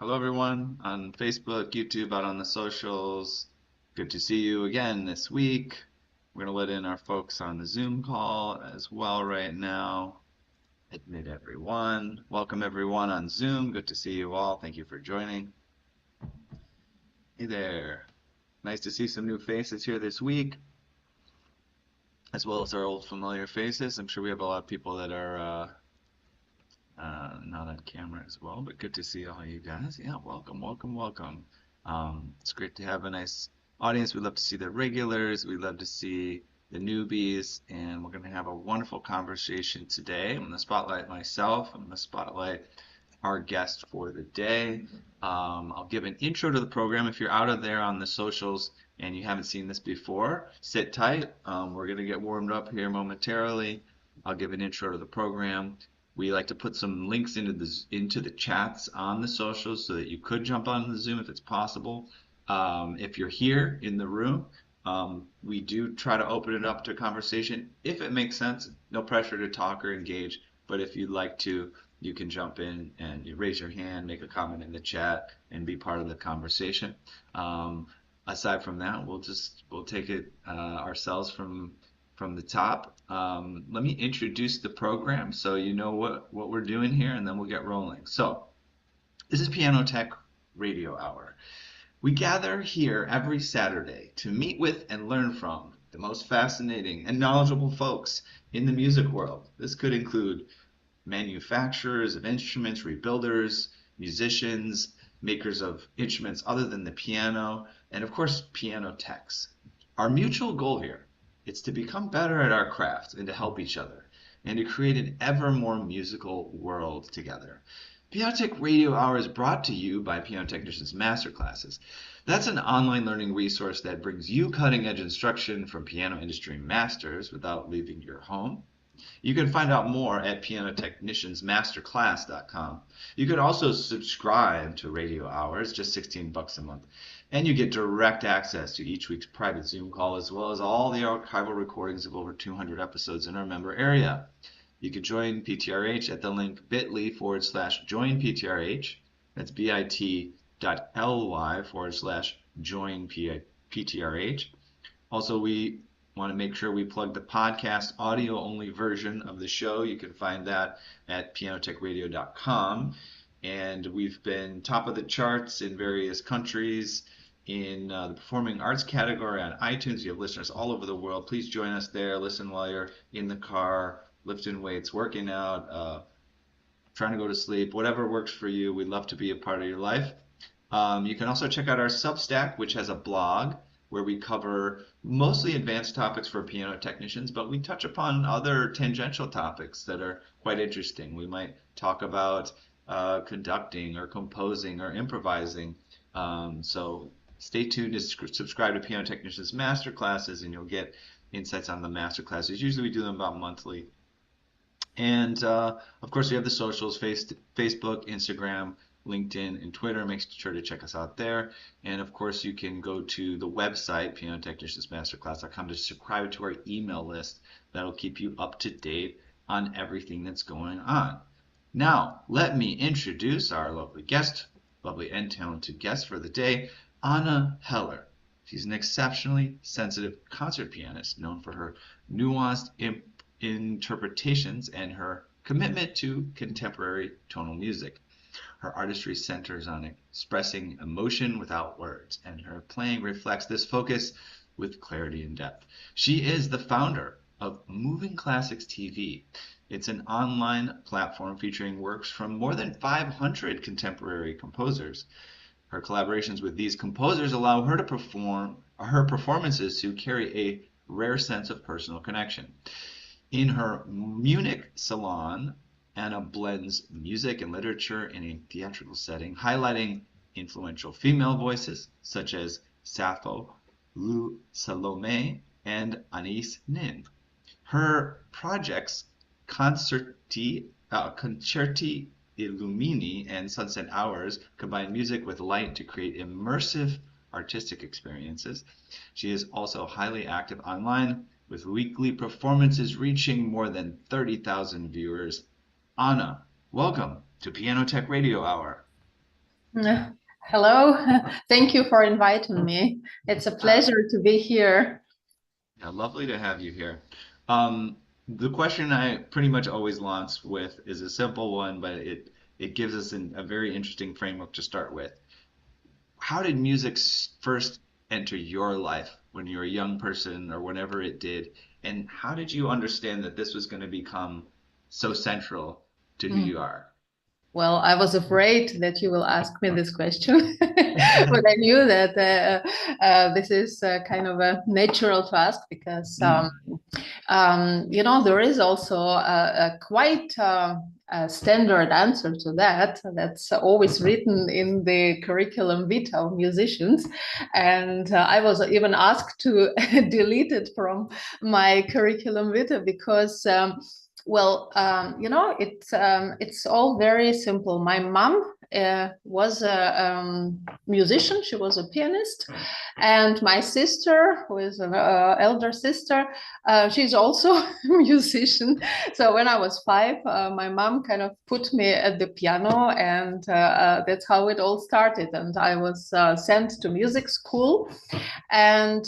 Hello, everyone on Facebook, YouTube, out on the socials. Good to see you again this week. We're going to let in our folks on the Zoom call as well right now. Admit everyone. Welcome, everyone on Zoom. Good to see you all. Thank you for joining. Hey there. Nice to see some new faces here this week, as well as our old familiar faces. I'm sure we have a lot of people that are not on camera as well, but good to see all you guys. Yeah, welcome, welcome, welcome. It's great to have a nice audience. We love to see the regulars. We love to see the newbies, and we're going to have a wonderful conversation today. I'm going to spotlight myself. I'm going to spotlight our guest for the day. I'll give an intro to the program. If you're out of there on the socials and you haven't seen this before, sit tight. We're going to get warmed up here momentarily. I'll give an intro to the program. We like to put some links into the chats on the socials so that you could jump on the Zoom if it's possible. If you're here in the room, we do try to open it up to conversation if it makes sense. No pressure to talk or engage, but if you'd like to, you can jump in and you raise your hand, make a comment in the chat, and be part of the conversation. Aside from that, we'll take it ourselves from the top. Let me introduce the program so you know what we're doing here, and then we'll get rolling. So, this is Piano Tech Radio Hour. We gather here every Saturday to meet with and learn from the most fascinating and knowledgeable folks in the music world. This could include manufacturers of instruments, rebuilders, musicians, makers of instruments other than the piano, and of course, piano techs. Our mutual goal here is to become better at our craft and to help each other and to create an ever more musical world together. Piano Tech Radio Hour is brought to you by Piano Technicians Masterclasses. That's an online learning resource that brings you cutting-edge instruction from piano industry masters without leaving your home. You can find out more at pianotechniciansmasterclass.com. You could also subscribe to Radio Hours, just $16 a month, and you get direct access to each week's private Zoom call as well as all the archival recordings of over 200 episodes in our member area. You can join PTRH at the link bit.ly/join PTRH. That's bit.ly/join PTRH. Also, we want to make sure we plug the podcast audio only version of the show. You can find that at pianotechradio.com. And we've been top of the charts in various countries in the performing arts category on iTunes. You have listeners all over the world. Please join us there. Listen while you're in the car, lifting weights, working out, trying to go to sleep, whatever works for you. We'd love to be a part of your life. You can also check out our Substack, which has a blog where we cover mostly advanced topics for piano technicians, but we touch upon other tangential topics that are quite interesting. We might talk about conducting or composing or improvising. So stay tuned to subscribe to Piano Technicians Masterclasses, and you'll get insights on the masterclasses. Usually we do them about monthly. And of course, we have the socials, Facebook, Instagram, LinkedIn, and Twitter. Make sure to check us out there. And of course, you can go to the website, pianotechniciansmasterclass.com, to subscribe to our email list. That'll keep you up to date on everything that's going on. Now, let me introduce our lovely and talented guest for the day, Anna Heller. She's an exceptionally sensitive concert pianist known for her nuanced interpretations and her commitment to contemporary tonal music. Her artistry centers on expressing emotion without words, and her playing reflects this focus with clarity and depth. She is the founder of Moving Classics TV. It's an online platform featuring works from more than 500 contemporary composers. Her collaborations with these composers allow her performances to carry a rare sense of personal connection. In her Munich salon, Anna blends music and literature in a theatrical setting, highlighting influential female voices such as Sappho, Salomé and Anaïs Nin. Her projects, Concerti, Illumini, and Sunset Hours, combine music with light to create immersive artistic experiences. She is also highly active online, with weekly performances reaching more than 30,000 viewers. Anna, welcome to Piano Tech Radio Hour. Hello, thank you for inviting me. It's a Uh, pleasure to be here. yeah, lovely to have you here. The question I pretty much always launch with is a simple one, but it gives us a very interesting framework to start with. How did music first enter your life when you were a young person or whenever it did? And how did you understand that this was going to become so central to who Mm. you are? Well, I was afraid that you will ask me this question, but I knew that this is kind of a natural to ask because Mm, there is also a quite a standard answer to that. That's always written in the curriculum vitae of musicians. And I was even asked to delete it from my curriculum vitae because. It's all very simple. My mom was a musician. She was a pianist, and my sister, who is an elder sister, she's also a musician. So when I was 5, my mom kind of put me at the piano, and that's how it all started. And I was sent to music school, and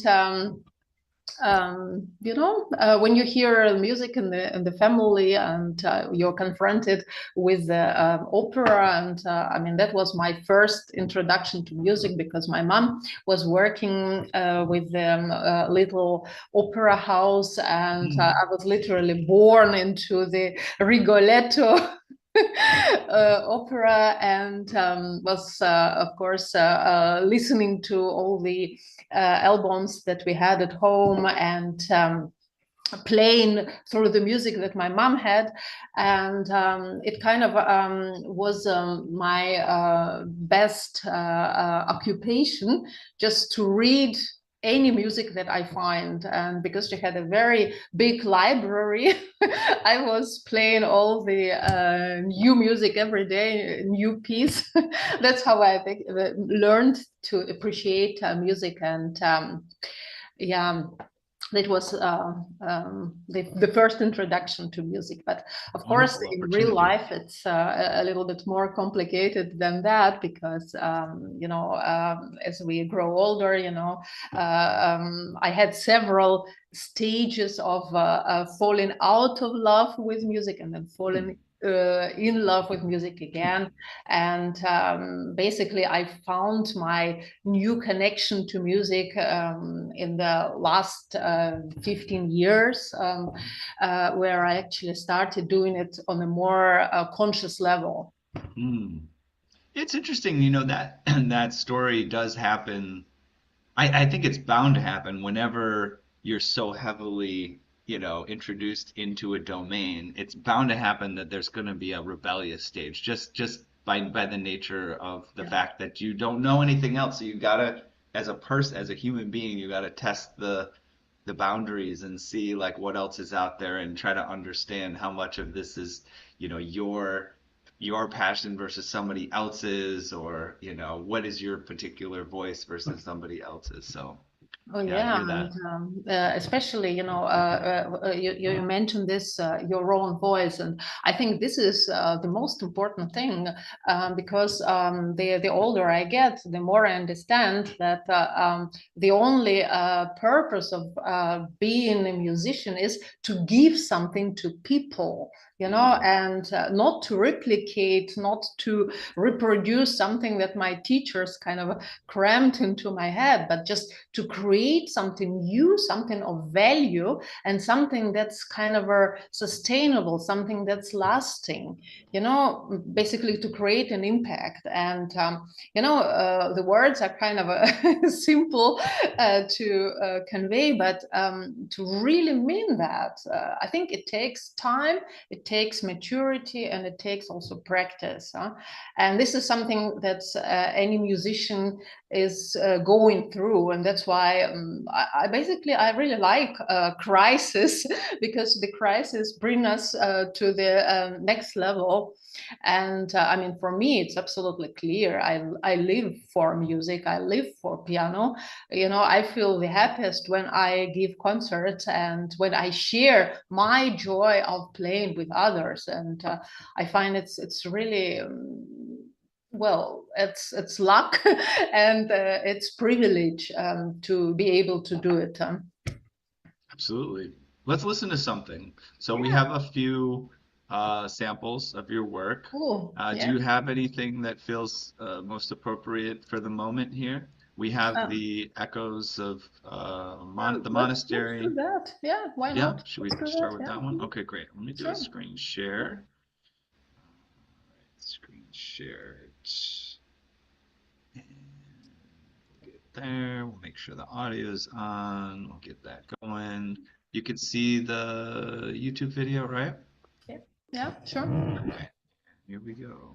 when you hear music in the family and you're confronted with the opera, and I mean that was my first introduction to music because my mom was working with a little opera house, and mm, I was literally born into the Rigoletto opera, and was of course listening to all the albums that we had at home, and playing through the music that my mom had. And it kind of was my best occupation, just to read any music that I find. And because she had a very big library, I was playing all the new music every day, new piece. That's how I learned to appreciate music. And yeah, that was the first introduction to music. But of course, wonderful in real opportunity. life, it's a little bit more complicated than that because, as we grow older, I had several stages of falling out of love with music and then falling in love with music again. And basically, I found my new connection to music in the last 15 years, where I actually started doing it on a more conscious level. Mm. It's interesting, that that story does happen. I think it's bound to happen whenever you're so heavily, introduced into a domain. It's bound to happen that there's going to be a rebellious stage, just by the nature of the Yeah. fact that you don't know anything else. So you gotta, as a person, as a human being, you gotta test the boundaries and see like what else is out there and try to understand how much of this is, your passion versus somebody else's, or what is your particular voice versus somebody else's. So Oh yeah, I yeah, hear and that. especially you mentioned this your own voice, and I think this is the most important thing because the older I get, the more I understand that the only purpose of being a musician is to give something to people, Mm, and not to replicate, not to reproduce something that my teachers kind of crammed into my head, but just to create something new, something of value, and something that's kind of a sustainable, something that's lasting, basically to create an impact. And the words are kind of simple to convey, but to really mean that, I think it takes time, it takes maturity, and it takes also practice. And this is something that any musician is going through, and that's why I really like crisis because the crisis bring us to the next level. And I mean, for me, it's absolutely clear. I live for music. I live for piano. I feel the happiest when I give concerts and when I share my joy of playing with others. And I find it's really Well, it's luck and it's privilege to be able to do it. Absolutely. Let's listen to something. So we Yeah. have a few samples of your work. Oh, Do yeah. you have anything that feels most appropriate for the moment here? We have Um, the echoes of the let's do monastery. that. Yeah, why Yeah, not? should we Let's do start that. with Yeah. that one? Okay, great. Let me do a Sure. screen Yeah. share. Screen share it. And we'll get there. We'll make sure the audio is on. We'll get that going. You can see the YouTube video, right? Yeah. Yeah. Sure. Okay, here we go.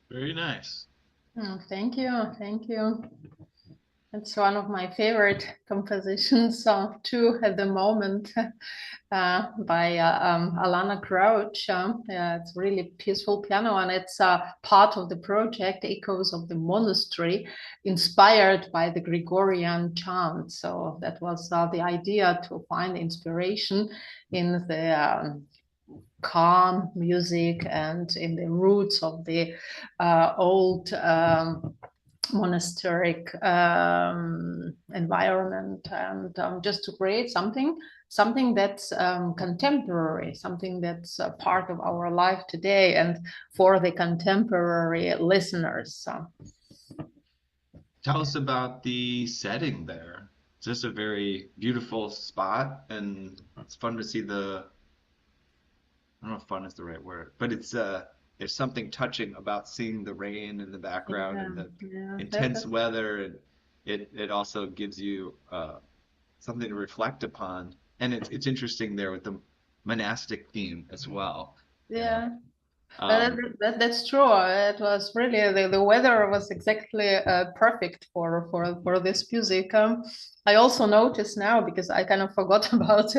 Very nice. Oh, thank you, thank you. It's one of my favorite compositions too at the moment by Alana Crouch. Yeah, it's really peaceful piano, and it's part of the project Echoes of the Monastery, inspired by the Gregorian chant. So that was the idea, to find inspiration in the calm music and in the roots of the old monasteric environment, and just to create something that's contemporary, something that's a part of our life today and for the contemporary listeners. Tell us about the setting there. It's just a very beautiful spot, and it's fun to see I don't know if fun is the right word, but there's something touching about seeing the rain in the background Yeah, and the yeah, intense weather, and it also gives you something to reflect upon. And it's interesting there with the monastic theme as well, you know. yeah. Um, That's true. It was really the weather was exactly perfect for this music. I also noticed now, because I kind of forgot about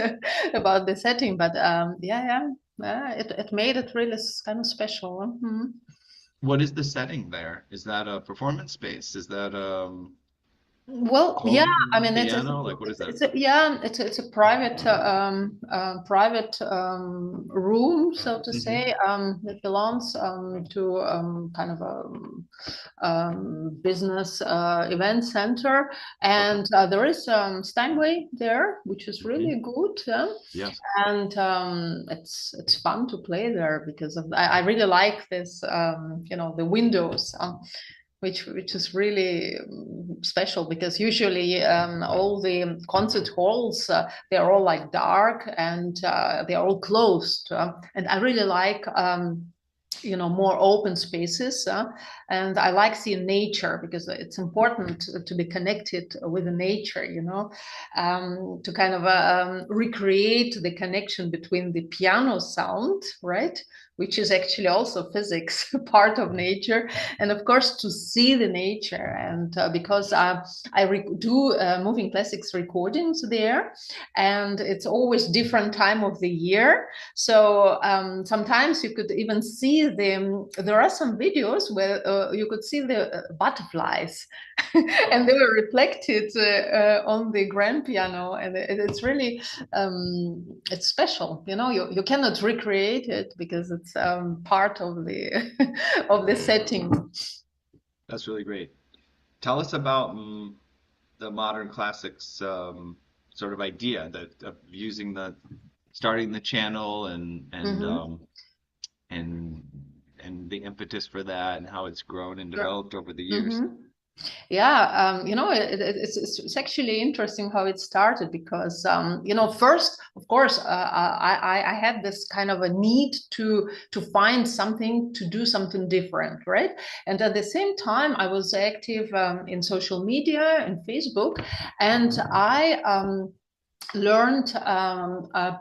about the setting, but it made it really kind of special. Mhm. what is the setting there? Is that a performance space? Is that Well, yeah, I home mean piano? Like what is that? it's a private room, so to Hmm. say. It belongs to kind of a business event center, Okay. and there is Steinway there, which is Hmm. really good. Yes. And it's fun to play there because I really like this, the windows. Which is really special, because usually all the concert halls, they're all like dark, and they're all closed, and I really like more open spaces, and I like seeing nature, because it's important to be connected with the nature, to kind of recreate the connection between the piano sound, right, which is actually also physics, part of nature, and of course to see the nature. And because I do moving classics recordings there, and it's always different time of the year, so sometimes you could even see them. There are some videos where you could see the butterflies, and they were reflected on the grand piano, and it's really it's special. You cannot recreate it, because it's part of the of the setting. That's really great. Tell us about the modern classics sort of idea that of using the starting the channel Mm-hmm. and and the impetus for that and how it's grown and Sure. developed over the years. Mm-hmm. Yeah, it's actually interesting how it started, because first, of course, I had this kind of a need to find something, to do something different, right? And at the same time, I was active in social media and Facebook, and I learned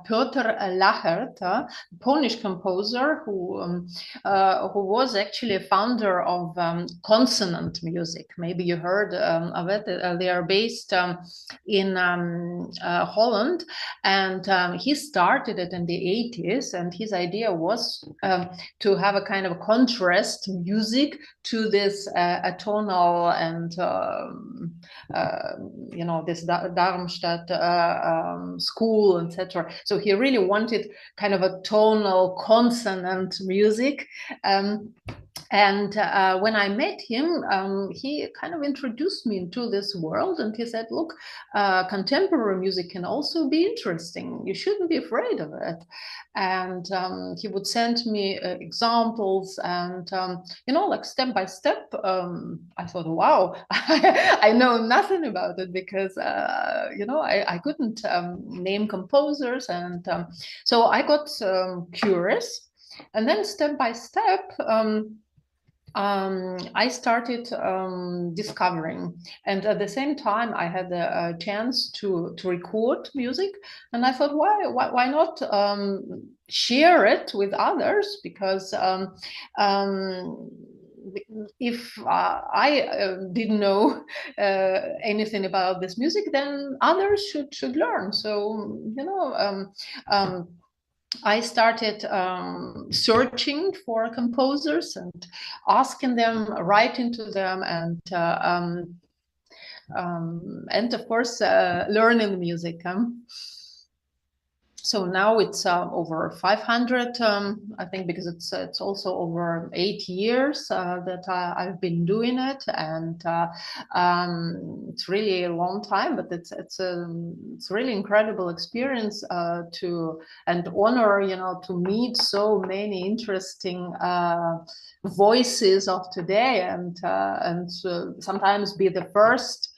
Piotr Lachert, Polish composer who was actually a founder of consonant music. Maybe you heard of it. They are based in Holland, and he started it in the 80s. And his idea was to have a kind of contrast music to this atonal and this Darmstadt school, etc. So he really wanted kind of a tonal consonant music. And when I met him, he kind of introduced me into this world, and he said, look, contemporary music can also be interesting. You shouldn't be afraid of it. And he would send me examples, and like step by step. I thought, wow, I know nothing about it, because I couldn't name composers, and so I got curious, and then step by step. I started discovering, and at the same time, I had a chance to record music, and I thought, why not share it with others? Because if I didn't know anything about this music, then others should learn. So I started searching for composers and asking them, writing to them, and of course learning music. So now it's over 500, I think, because it's also over 8 years that I've been doing it, and it's really a long time. But it's really incredible experience to and honor, to meet so many interesting voices of today, and sometimes be the first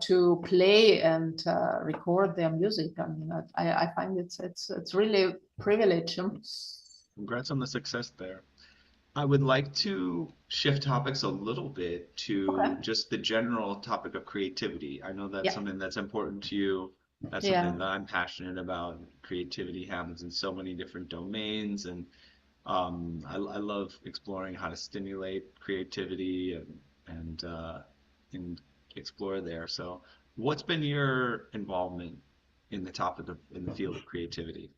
to play and record their music. I mean, I find it's really a privilege. Congrats on the success there. I would like to shift topics a little bit to just the general topic of creativity. I know that's something that's important to you. That's something that I'm passionate about. Creativity happens in so many different domains, and I love exploring how to stimulate creativity and explore there. So, what's been your involvement in the topic in the field of creativity?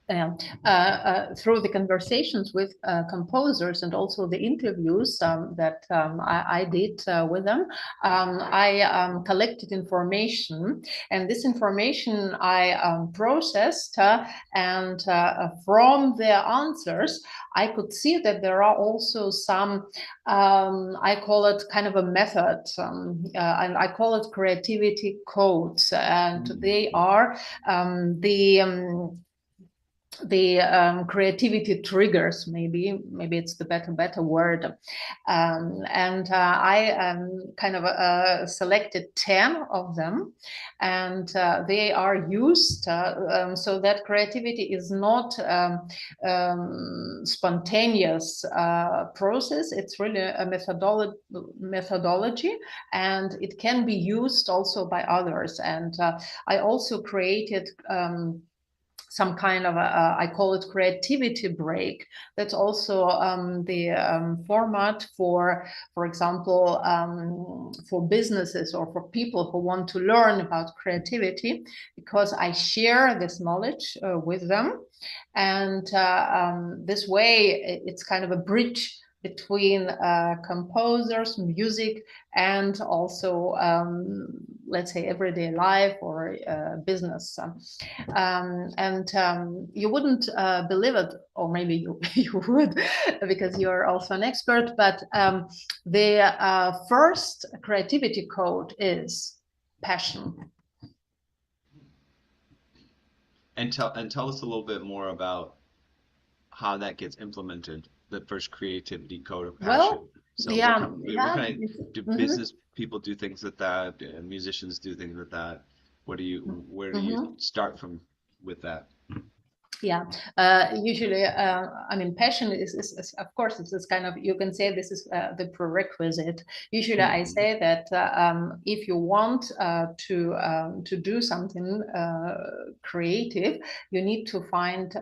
Through the conversations with composers and also the interviews that I did with them, I collected information, and this information I processed, and from their answers, I could see that there are also some, I call it kind of a method, and I call it creativity codes, and they are the creativity triggers, maybe it's the better word, and I kind of selected 10 of them, and they are used so that creativity is not spontaneous process. It's really a methodology, and it can be used also by others. And I also created some kind of I call it creativity break. That's also the format for example, for businesses or for people who want to learn about creativity, because I share this knowledge with them, and this way it's kind of a bridge between composers, music, and also let's say everyday life or business. And you wouldn't believe it, or maybe you would, because you're also an expert, but the first creativity code is passion. And tell us a little bit more about how that gets implemented, the first creativity code of passion. Well, so yeah, what kind of, do business people do things with that? Do musicians do things with that? Where do you start from with that? Yeah, usually, I mean, passion is of course, it's kind of, you can say this is the prerequisite. Usually, I say that if you want to do something creative, you need to find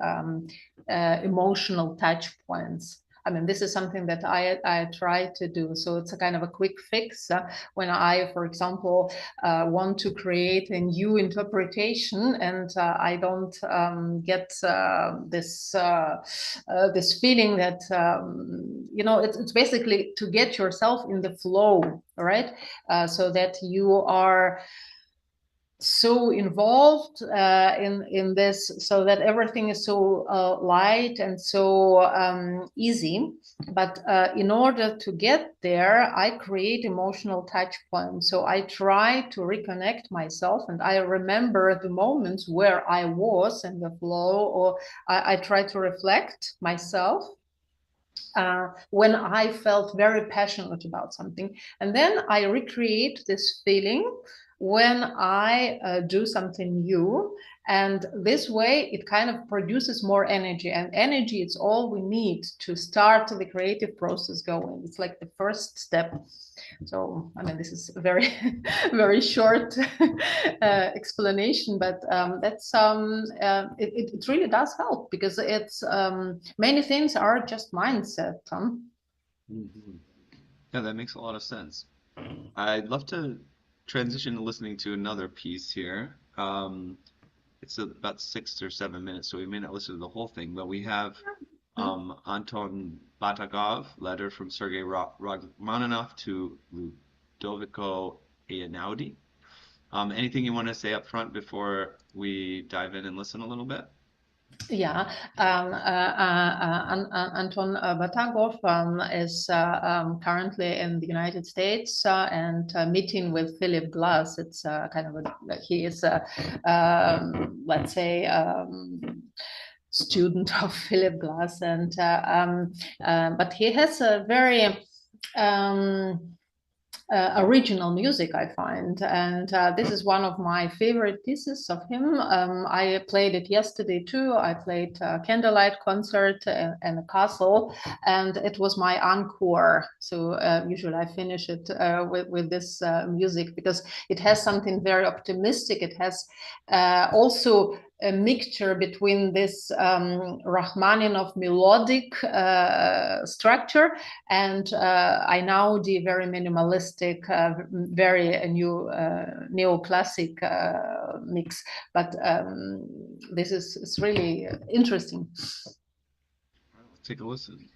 emotional touch points. I mean, this is something that I try to do. So it's a kind of a quick fix when I, for example, want to create a new interpretation, and I don't get this feeling that it's basically to get yourself in the flow, right? So that you are so involved in this, so that everything is so light and so easy. But in order to get there, I create emotional touch points. So I try to reconnect myself, and I remember the moments where I was in the flow, or I try to reflect myself when I felt very passionate about something. And then I recreate this feeling when I do something new. And this way it kind of produces more energy, and energy is all we need to start the creative process going. It's like the first step. So, I mean, this is a very, very short explanation, but that's it really does help, because it's many things are just mindset. Yeah, that makes a lot of sense. I'd love to transition to listening to another piece here. It's about 6 or 7 minutes, so we may not listen to the whole thing, but we have Anton Batagov, letter from Sergei Rachmaninoff to Ludovico Einaudi. Anything you want to say up front before we dive in and listen a little bit? Yeah, Anton Batagov is currently in the United States and meeting with Philip Glass. It's kind of he is, let's say, student of Philip Glass, and but he has a very original music, I find, and this is one of my favorite pieces of him. I played it yesterday too. I played a candlelight concert in a castle, and it was my encore. So usually I finish it with this music because it has something very optimistic. It has also a mixture between this Rachmaninoff melodic structure and Einaudi very minimalistic, very new neoclassic mix. But this is really interesting. Let's take a listen.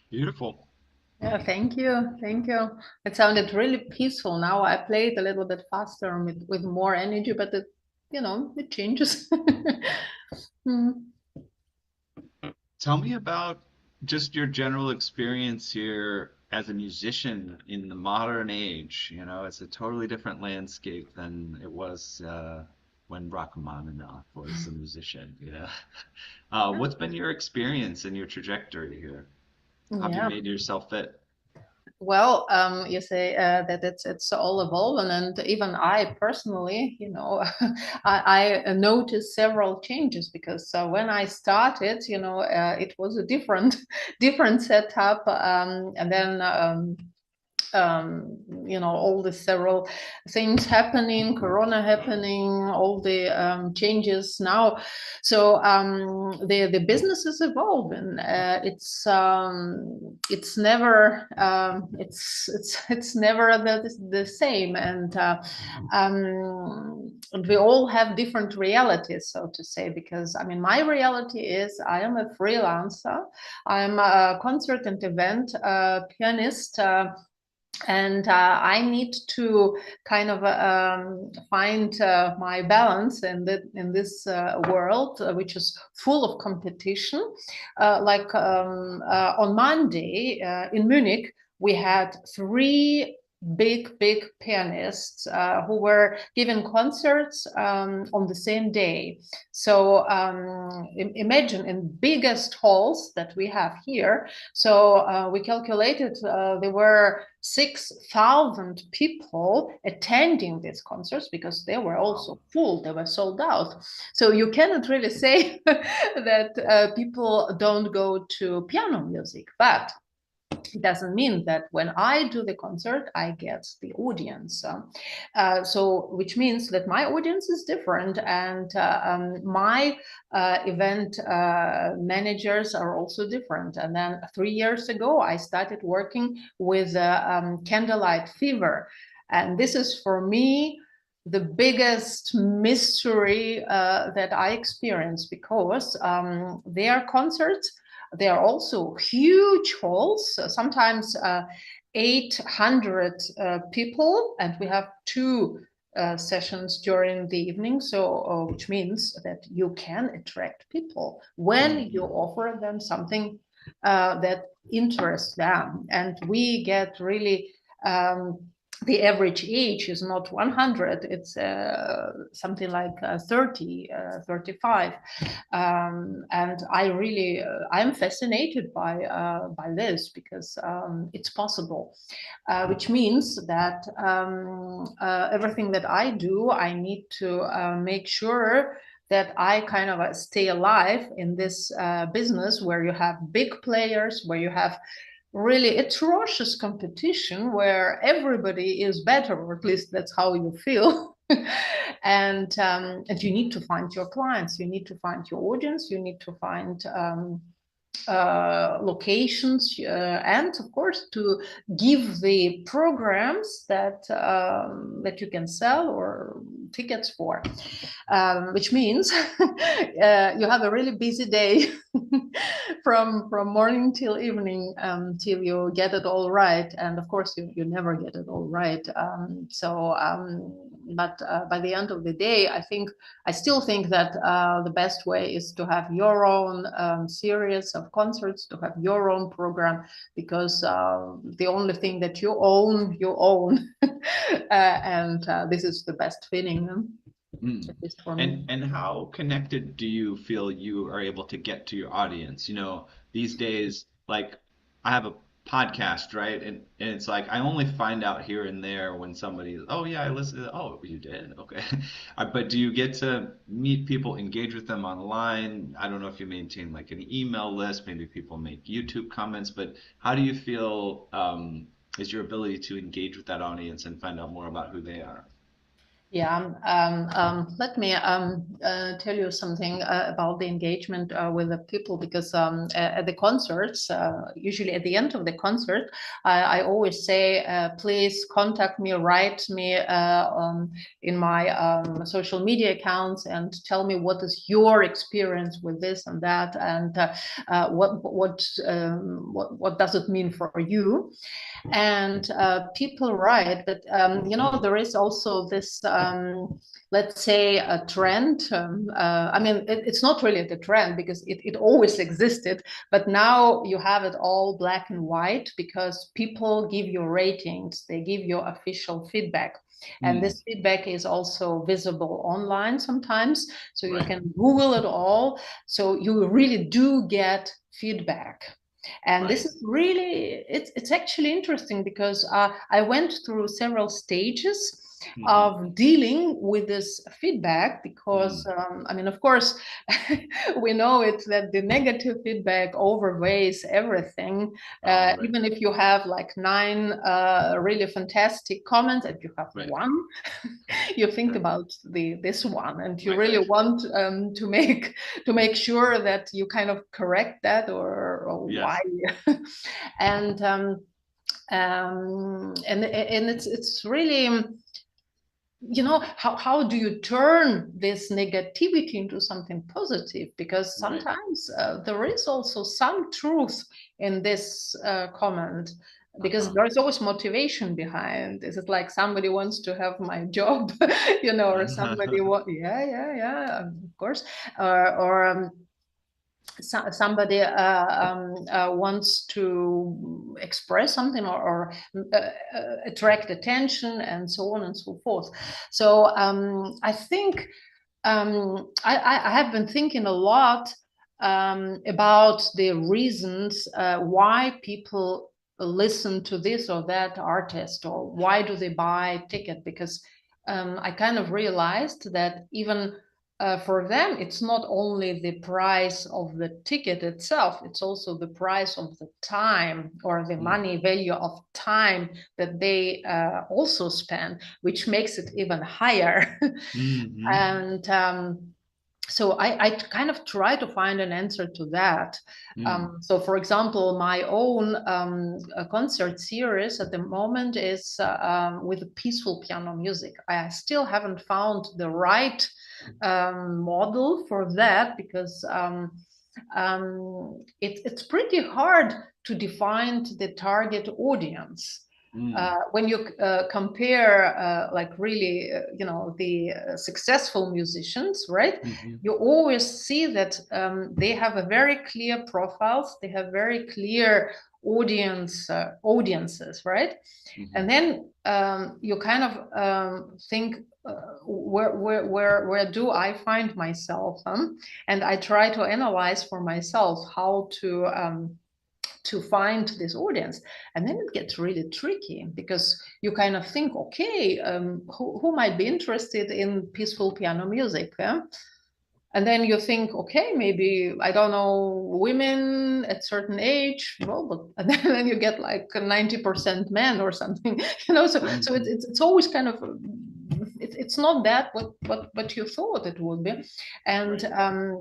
Beautiful. Yeah, thank you. Thank you. It sounded really peaceful. Now I played a little bit faster with more energy, but it changes. Mm. Tell me about just your general experience here as a musician in the modern age. You know, it's a totally different landscape than it was when Rachmaninoff was a musician, you know. What's been your experience and your trajectory here? How have you Yeah. made yourself fit? Well, you say that it's all evolving, and even I personally, I noticed several changes because when I started, it was a different different setup, and then all the several things happening, corona happening, all the changes now. So the business is evolving. It's never it's never the same, and we all have different realities, so to say. Because I mean, my reality is I am a freelancer. I'm a concert and event pianist. And I need to kind of find my balance in this world, which is full of competition. On Monday in Munich, we had three big pianists who were giving concerts on the same day. So imagine in biggest halls that we have here. So we calculated there were 6,000 people attending these concerts because they were also full, they were sold out. So you cannot really say that people don't go to piano music, but it doesn't mean that when I do the concert, I get the audience. So, which means that my audience is different, and my event managers are also different. And then 3 years ago, I started working with Candlelight Fever, and this is for me the biggest mystery that I experienced because their concerts, they are also huge halls, sometimes 800 people, and we have two sessions during the evening. So, which means that you can attract people when you offer them something that interests them. And we get really the average age is not 100, it's something like 30, 35. And I'm fascinated by this because it's possible, which means that everything that I do, I need to make sure that I kind of stay alive in this business where you have big players, where you have really atrocious competition where everybody is better, or at least that's how you feel. And you need to find your clients, you need to find your audience, you need to find locations, and of course to give the programs that you can sell or tickets for, which means you have a really busy day from morning till evening till you get it all right. And of course you never get it all right. But by the end of the day, I still think that the best way is to have your own series of concerts, to have your own program, because the only thing that you own, you own. And this is the best feeling, Mm. at least for me. And how connected do you feel you are able to get to your audience? You know, these days, like I have a podcast, right? And it's like I only find out here and there when somebody, oh yeah, I listened. Oh, you did? Okay. But do you get to meet people, engage with them online? I don't know if you maintain like an email list, maybe people make YouTube comments, but how do you feel is your ability to engage with that audience and find out more about who they are? Yeah, let me tell you something about the engagement with the people, because at the concerts, usually at the end of the concert, I always say, please contact me, write me in my social media accounts and tell me what is your experience with this and that, and what does it mean for you. And people write, but there is also this, let's say, a trend. I mean, it's not really the trend, because it always existed, but now you have it all black and white, because people give you ratings, they give you official feedback. And Mm, this feedback is also visible online sometimes. So you right, can Google it all. So you really do get feedback. And this right. is really, it's actually interesting, because I went through several stages Hmm. of dealing with this feedback, because Mm, I mean, of course, we know it that the negative feedback overweighs everything. oh, right, Even if you have like nine really fantastic comments and you have right, one, you think right, about this one, and you right, really right. want to make sure that you kind of correct that, or why. Yes. And it's really, how do you turn this negativity into something positive, because Right. sometimes there is also some truth in this comment, because Uh-huh. there is always motivation behind. Is it like somebody wants to have my job, or somebody yeah, of course, or somebody wants to express something, or attract attention, and so on and so forth. So I think I have been thinking a lot about the reasons why people listen to this or that artist, or why do they buy ticket, because I kind of realized that even for them, it's not only the price of the ticket itself, it's also the price of the time, or the Mm, money value of time that they also spend, which makes it even higher. hmm. And so I kind of try to find an answer to that. Mm, So, for example, my own concert series at the moment is with peaceful piano music. I still haven't found the right model for that, because it's pretty hard to define the target audience. mm, When you compare, like really, the successful musicians, right? hmm. You always see that they have a very clear profiles, they have very clear audiences, right? Hmm. And then you kind of think, where do I find myself? And I try to analyze for myself how to find this audience. And then it gets really tricky, because you kind of think, okay, who might be interested in peaceful piano music? And then you think, okay, maybe, I don't know, women at certain age. Well, but and then you get like 90% men or something. So Hmm. it's always kind of, it's not that what you thought it would be. And Right.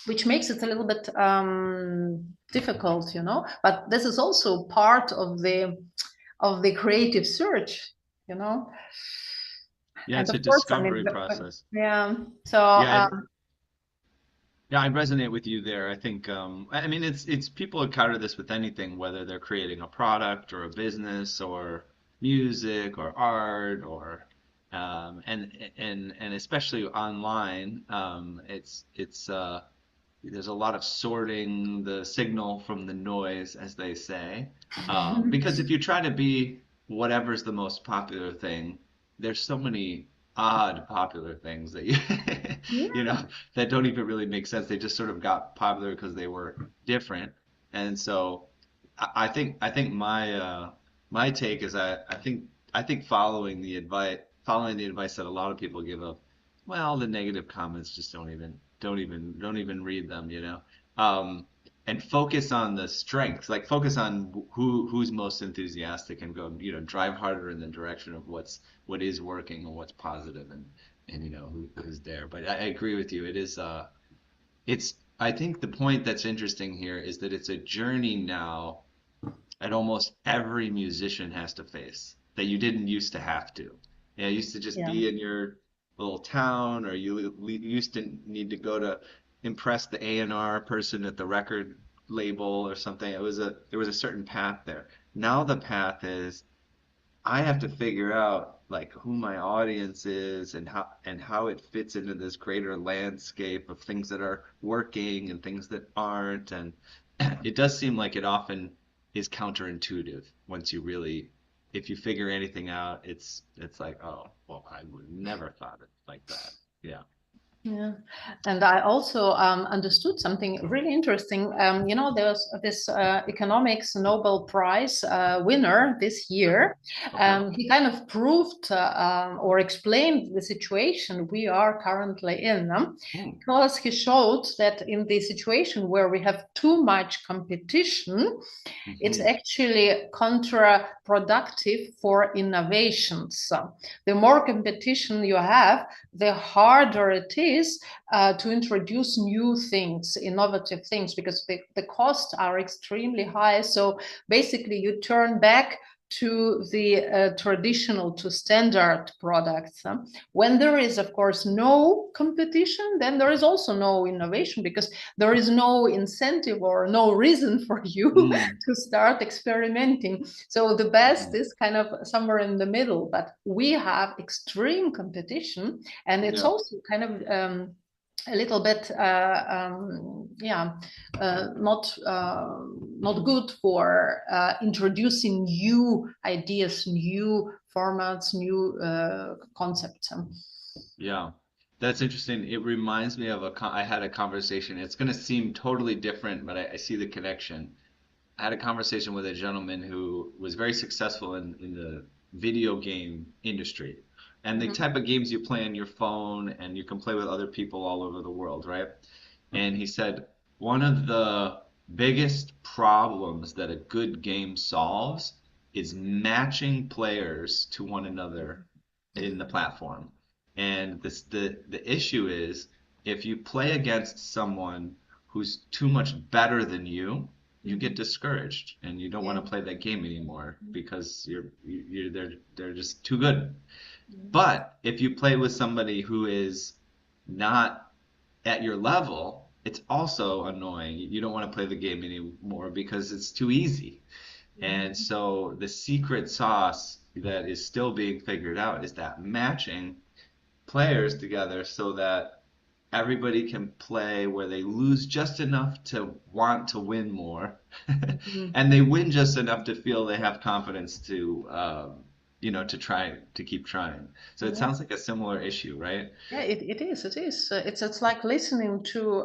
which makes it a little bit difficult, but this is also part of the creative search, you know Yeah, and it's a of course, I mean, discovery process. yeah. So Yeah, yeah, I resonate with you there. I think, I mean, it's people encounter this with anything, whether they're creating a product or a business or music or art or, and especially online, there's a lot of sorting the signal from the noise, as they say. Because if you try to be whatever's the most popular thing, there's so many odd popular things that you you know yeah. that don't even really make sense. They just sort of got popular because they were different. And so I think my take is I think following the advice that a lot of people give of, well, the negative comments just don't even read them. and focus on the strengths, like focus on who's most enthusiastic and go, drive harder in the direction of what is working and what's positive and who's there. But I agree with you. It is it's I think the point that's interesting here is that it's a journey now that almost every musician has to face that you didn't used to have to. Yeah, you used to just Yeah. be in your little town, or you used to need to go to impress the A&R person at the record label or something. There was a certain path there. Now the path is I have to figure out like who my audience is and how it fits into this greater landscape of things that are working and things that aren't. And it does seem like it often is counterintuitive once you really, if you figure anything out, it's like, oh, well, I would never thought it like that. Yeah. Yeah, and I also understood something really interesting. There's this economics Nobel Prize winner this Hmm. year. Okay. He kind of proved or explained the situation we are currently in, Hmm. because he showed that in the situation where we have too much competition, it's Hmm. actually counterproductive for innovations. So the more competition you have, the harder it is to introduce new things, innovative things, because the costs are extremely high. So basically, you turn back to the traditional, to standard products. When there is, of course, no competition, then there is also no innovation, because there is no incentive or no reason for you Mm. to start experimenting. So the best Hmm. is kind of somewhere in the middle, but we have extreme competition, and it's Yeah. also kind of a little bit not good for introducing new ideas, new formats, new concepts. Yeah, that's interesting. It reminds me of I had a conversation. It's going to seem totally different, but I see the connection. I had a conversation with a gentleman who was very successful in the video game industry and the Mhm. type of games you play on your phone and you can play with other people all over the world, right? And he said one of the biggest problems that a good game solves is matching players to one another in the platform. And the issue is if you play against someone who's too much better than you get Mhm. discouraged and you don't want Yeah. to play that game anymore because they're just too good. Mhm. But if you play with somebody who is not at your level, it's also annoying. You don't want to play the game anymore because it's too easy. And Mhm. so the secret sauce that is still being figured out is that matching players together so that everybody can play where they lose just enough to want to win more, Mhm. and they win just enough to feel they have confidence to, to try to keep trying. So it Yeah. sounds like a similar issue, right? Yeah, it is. It is. It's like listening to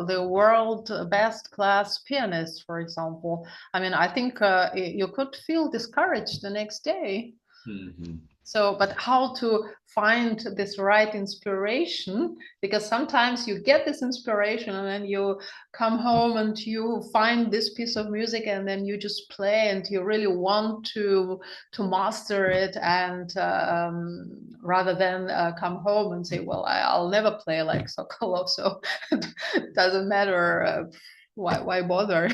the world best class pianist, for example. I mean, I think you could feel discouraged the next day. Hmm. So, but how to find this right inspiration? Because sometimes you get this inspiration and then you come home and you find this piece of music and then you just play and you really want to master it, and rather than come home and say, well, I'll never play like Sokolov, so it doesn't matter. Why bother?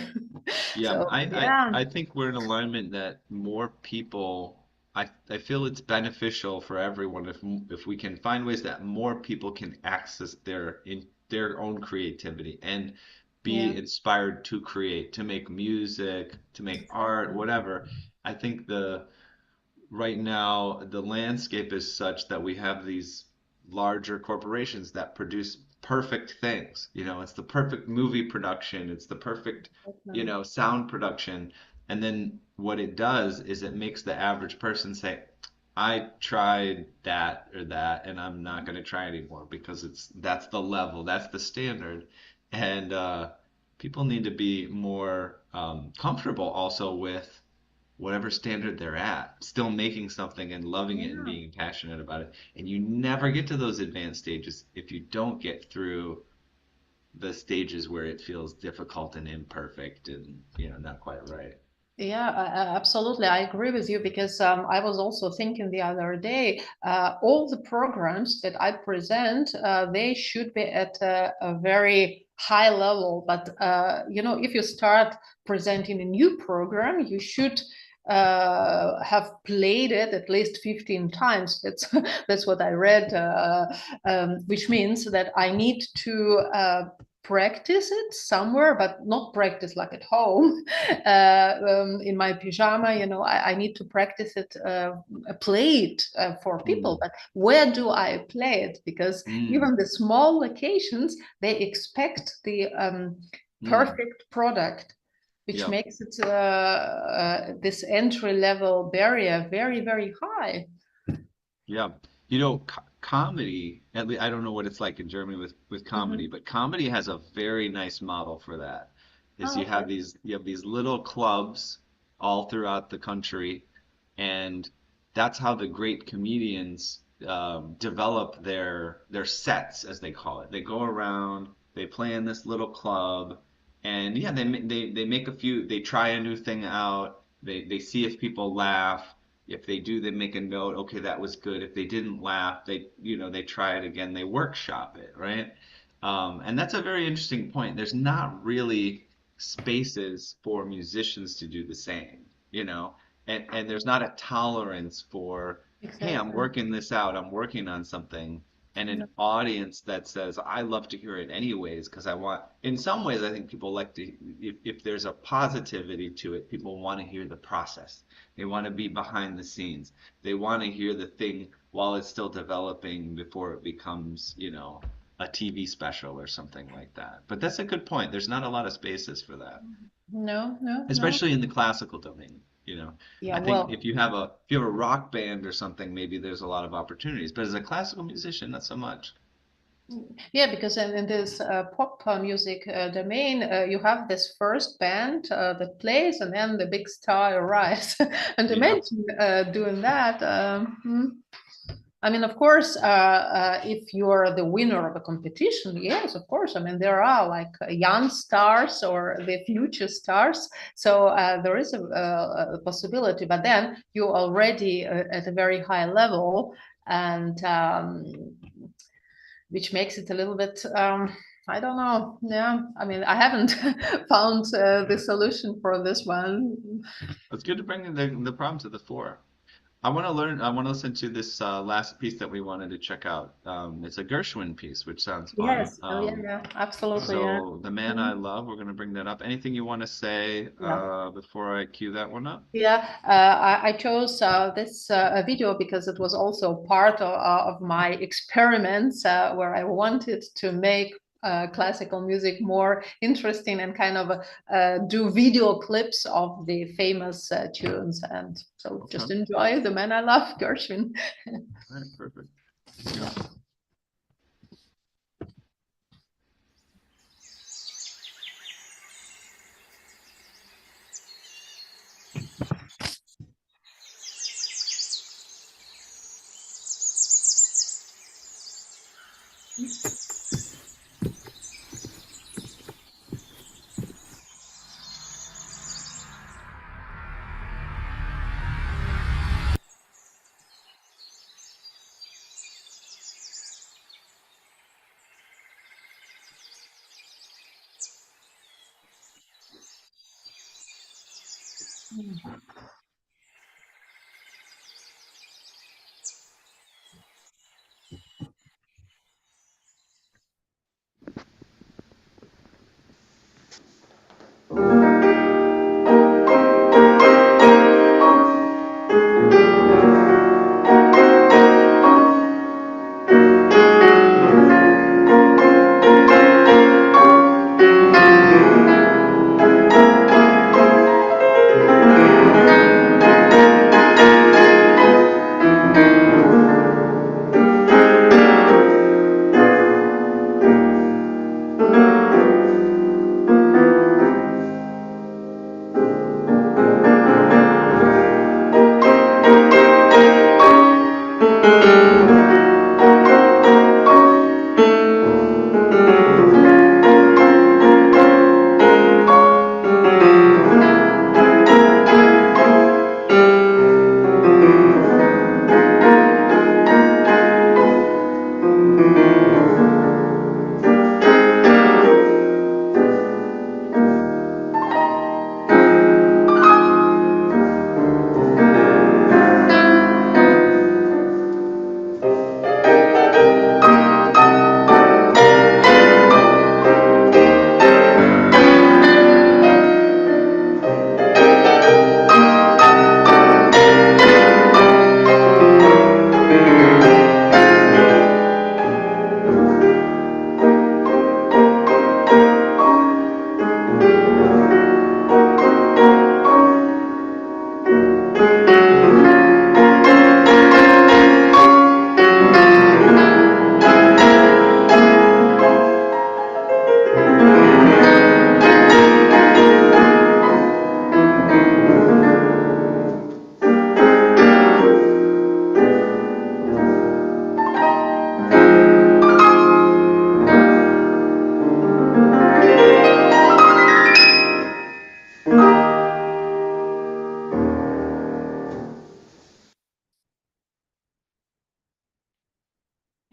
Yeah, So yeah, I think we're in alignment that more people, I feel it's beneficial for everyone if we can find ways that more people can access their own creativity and yeah, be inspired to create, to make music, to make art, exactly. whatever. I think the right now the landscape is such that we have these larger corporations that produce perfect things. It's the perfect movie production, it's the perfect, Exactly. sound production. And then what it does is it makes the average person say, I tried that or that, and I'm not going to try anymore because that's the level, that's the standard. And people need to be more comfortable also with whatever standard they're at, still making something and loving it and Yeah. being passionate about it. And you never get to those advanced stages if you don't get through the stages where it feels difficult and imperfect and, not quite right. Yeah, absolutely. I agree with you because I was also thinking the other day, all the programs that I present, they should be at a very high level. But, if you start presenting a new program, you should have played it at least 15 times. That's what I read, which means that I need to practice it somewhere, but not practice like at home in my pajama. I need to practice it, play it for people. But where do I play it? Because even the small locations, they expect the perfect product, which makes it this entry level barrier very, very high. Yeah. Comedy, at least I don't know what it's like in Germany with comedy, but comedy has a very nice model for that. Is Oh, you have okay. these little clubs all throughout the country, and that's how the great comedians develop their sets, as they call it. They go around, they play in this little club, and yeah, they make a few, they try a new thing out, they see if people laugh. If they do, they make a note, okay, that was good. If they didn't laugh, they try it again, they workshop it, right? And that's a very interesting point. There's not really spaces for musicians to do the same, and there's not a tolerance for, hey, I'm Exactly. working this out, I'm working on something, and an audience that says, I love to hear it anyways, because in some ways, I think people like to, if there's a positivity to it, people want to hear the process. They want to be behind the scenes. They want to hear the thing while it's still developing before it becomes, a TV special or something like that. But that's a good point. There's not a lot of spaces for that, No, no, no. especially in the classical domain. Yeah, I think well, if you have a rock band or something, maybe there's a lot of opportunities. But as a classical musician, not so much. yeah, because in this pop music domain, you have this first band that plays, and then the big star arrives. And Yeah. imagine doing that. I mean, of course, if you're the winner of a competition, yes, of course. I mean, there are like young stars or the future stars. So there is a possibility, but then you're already at a very high level, and which makes it a little bit, I don't know. Yeah, I mean, I haven't found the solution for this one. It's good to bring the problem to the fore. I want to listen to this last piece that we wanted to check out. It's a Gershwin piece, which sounds fun. Yes, oh yeah, yeah, absolutely, yeah. So The Man I Mhm. Love, we're going to bring that up. Anything you want to say Yeah. before I cue that one up? Yeah, I chose this video because it was also part of my experiments where I wanted to make classical music more interesting and kind of do video clips of the famous tunes. And so Okay. just enjoy The Man I Love, Gershwin. All right, perfect. Yeah.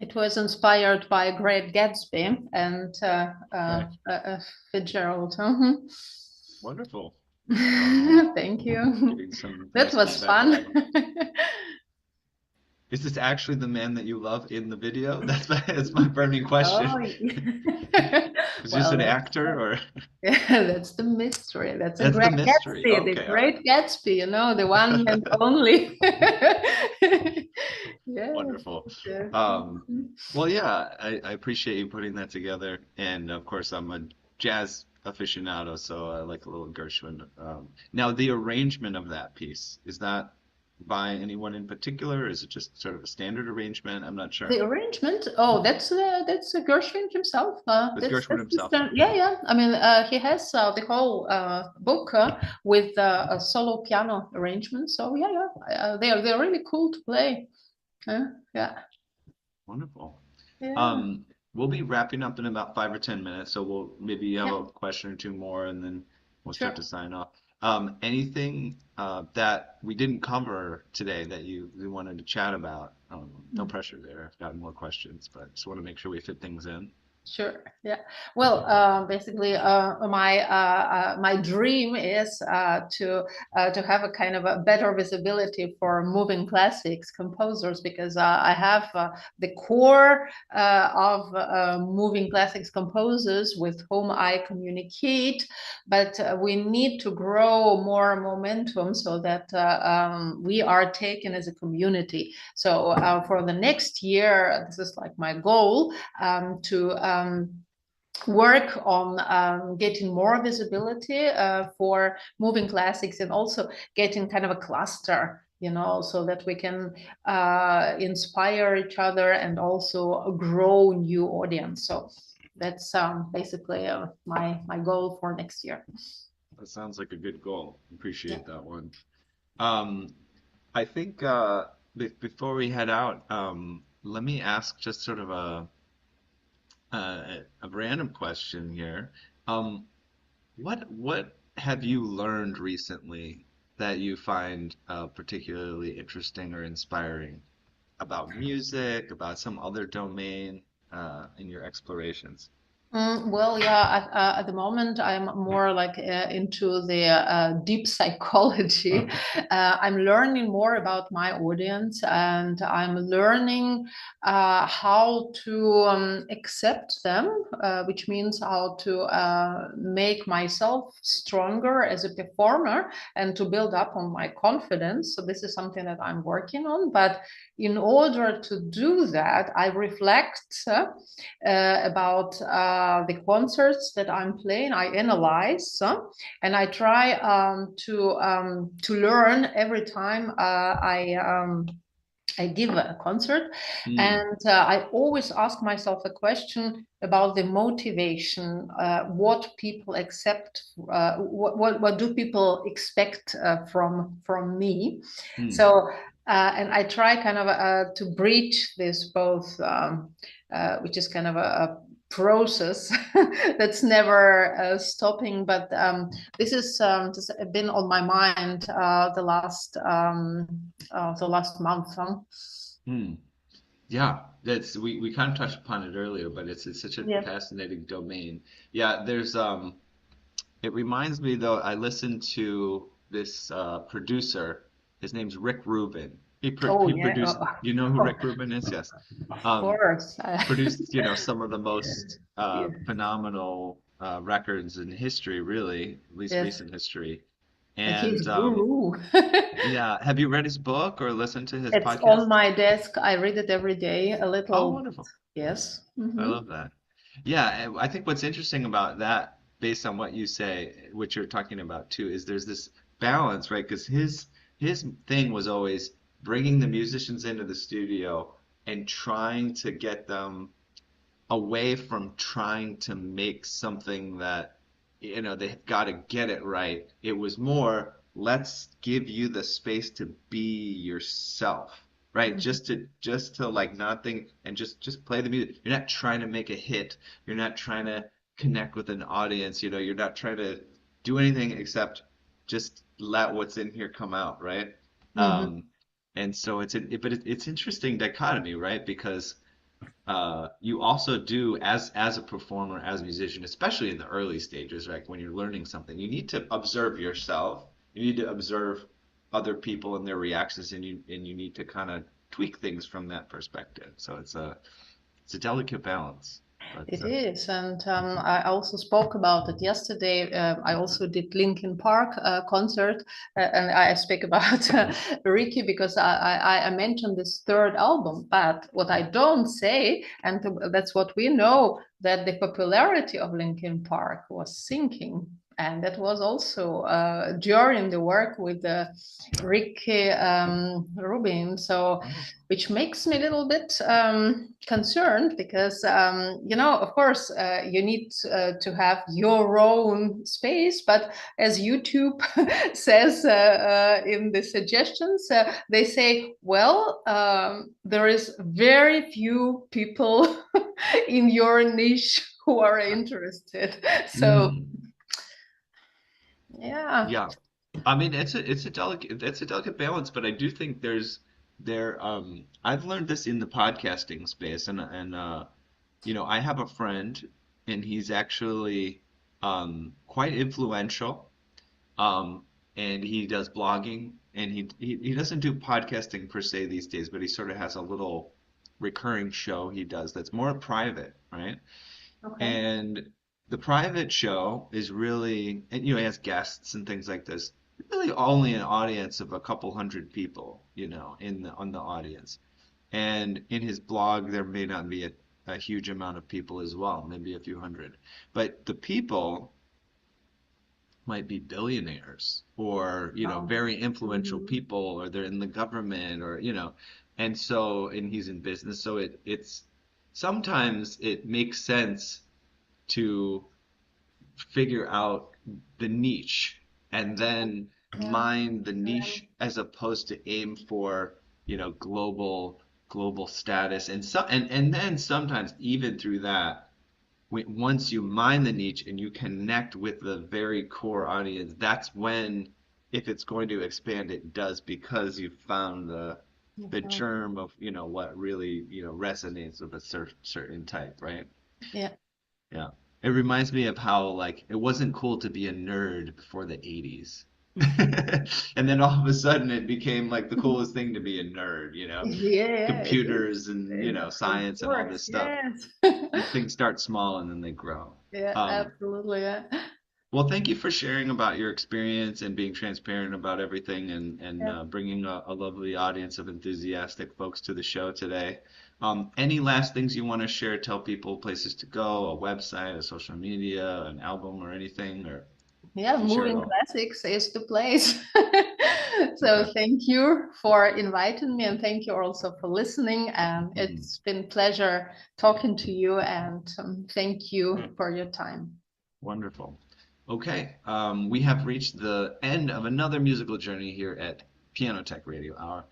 It was inspired by Great Gatsby and Okay. Fitzgerald. Mhm. Wonderful. Um, Thank you. Getting some That nice was feedback on that fun. one. Is this actually the man that you love in the video? That's my burning Oh, question. Is this well, an actor or that's the mystery. That's a that's the Great mystery? Gatsby, the Okay, all Great Gatsby, the one and right. only. Yeah. Wonderful. Yeah. Um, well, yeah, I appreciate you putting that together. And of course, I'm a jazz aficionado, so I like a little Gershwin. Now, the arrangement of that piece, is that by anyone in particular? Is it just sort of a standard arrangement? I'm not sure. The arrangement, oh, that's Gershwin himself. With That's Gershwin the himself. stand. Yeah, yeah. I mean, he has the whole book with a solo piano arrangement. So yeah, yeah, they're really cool to play. Yeah, Wonderful. yeah, Um, we'll be wrapping up in about 5 or 10 minutes, so we'll maybe have yeah. a question or two more, and then we'll start Sure. to sign off. Anything that we didn't cover today that you wanted to chat about? No pressure there. I've got more questions, but just want to make sure we fit things in. Sure. Yeah. Well, basically, my dream is to have a kind of a better visibility for moving classics composers because I have the core of moving classics composers with whom I communicate, but we need to grow more momentum so that we are taken as a community. So for the next year, this is like my goal to work on getting more visibility for moving classics and also getting kind of a cluster, so that we can inspire each other and also grow new audience. So that's basically my goal for next year. That sounds like a good goal. Yeah. Appreciate that one. Um, I think before we head out, let me ask just sort of a random question here. Um, what have you learned recently that you find particularly interesting or inspiring about music, about some other domain in your explorations? Well, yeah, at the moment, I'm more like into the deep psychology. I'm learning more about my audience and I'm learning how to accept them, which means how to make myself stronger as a performer and to build up on my confidence. So, this is something that I'm working on. But in order to do that, I reflect. About the concerts that I'm playing. I analyze and I try to learn every time I give a concert, Hmm. and I always ask myself a question about the motivation. What people accept? What do people expect from me? Hmm. So, and I try kind of to bridge this both, which is kind of a process that's never stopping. But this is just been on my mind the last month. Huh? Hmm. Yeah, that's we kind of touched upon it earlier, but it's such a Yeah. fascinating domain. Yeah, there's it reminds me though, I listened to this producer. His name's Rick Rubin. Oh, He yeah. produced, you know who Oh, Rick Rubin is? Yes. of course. Produced, some of the most Yeah. phenomenal records in history, really, at least Yes. recent history. And he's And guru. yeah, have you read his book or listened to his It's on podcast? my desk. I read it every day, a Oh, little. wonderful. Yes. I love that. Yeah, I think what's interesting about that, based on what you say, what you're talking about too, is there's this balance, right? Because his thing was always bringing the musicians into the studio and trying to get them away from trying to make something that, they've got to get it right. It was more, let's give you the space to be yourself, right? Mhm. Just to like not think and just play the music. You're not trying to make a hit. You're not trying to connect with an audience. You're not trying to do anything except just let what's in here come out, right? Mhm. Um, and so it's interesting dichotomy, right? Because you also do as a performer, as a musician, especially in the early stages, right? When you're learning something, you need to observe yourself. You need to observe other people and their reactions, and you need to kind of tweak things from that perspective. So it's a delicate balance. But It is, and I also spoke about it yesterday. I also did Linkin Park concert, and I speak about Ricky because I mentioned this third album. But what I don't say, and that's what we know, that the popularity of Linkin Park was sinking, and that was also during the work with Ricky Rubin. So oh, which makes me a little bit concerned because, of course, you need to have your own space. But as YouTube says in the suggestions, they say, well, there is very few people in your niche who are interested. So, mm, yeah. yeah. I mean, it's a delicate balance, but I do think I've learned this in the podcasting space, and I have a friend, and he's actually quite influential, um, and he does blogging, and he doesn't do podcasting per se these days, but he sort of has a little recurring show he does that's more private, right? Okay. And the private show is really, and he has guests and things like this, really only an audience of a couple hundred people, on the audience. And in his blog, there may not be a huge amount of people as well, maybe a few hundred. But the people might be billionaires or, Oh. very influential Mhm. people, or they're in the government, or. And he's in business. So it's sometimes it makes sense to figure out the niche and then Yeah. mine the niche as opposed to aim for, global status. And then sometimes even through that, once you mine the niche and you connect with the very core audience, that's when, if it's going to expand, it does, because you found the Mhm. germ of, what really, resonates with a certain type, right? Yeah. Yeah. It reminds me of how, like, it wasn't cool to be a nerd before the 80s. And then all of a sudden it became like the coolest thing to be a nerd. Yeah, it is. Computers and, Of science and all course, this stuff. yes. Things start small and then they grow. Yeah, Um, absolutely. Yeah. well, thank you for sharing about your experience and being transparent about everything, and Yeah. bringing a lovely audience of enthusiastic folks to the show today. Any last things you want to share? Tell people places to go, a website, a social media, an album, or anything, or Yeah, you share it moving all? classics is the place. So Okay. thank you for inviting me and thank you also for listening. And Mhm. it's been pleasure talking to you and thank you for your time. Wonderful. Okay, we have reached the end of another musical journey here at Piano Tech Radio Hour.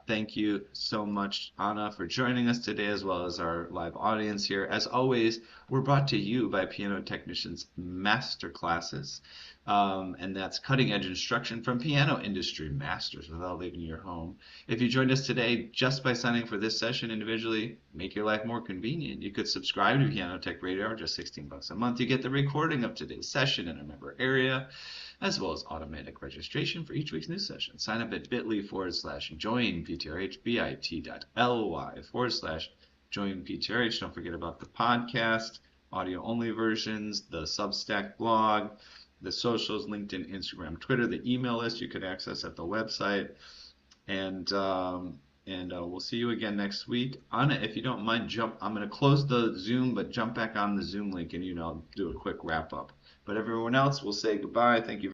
Thank you so much, Anna, for joining us today, as well as our live audience here. As always, we're brought to you by Piano Technicians Master Classes, and that's cutting edge instruction from piano industry masters without leaving your home. If you joined us today just by signing for this session individually, make your life more convenient. You could subscribe to Piano Tech Radio, just 16 bucks a month. You get the recording of today's session in a member area, as well as automatic registration for each week's new session. Sign up at bit.ly/join PTRH, bit.ly/join PTRH. Don't forget about the podcast, audio only versions, the Substack blog, the socials, LinkedIn, Instagram, Twitter, the email list you could access at the website. And we'll see you again next week. Anna, if you don't mind, I'm going to close the Zoom, but jump back on the Zoom link and, do a quick wrap up. But everyone else, we'll say goodbye. Thank you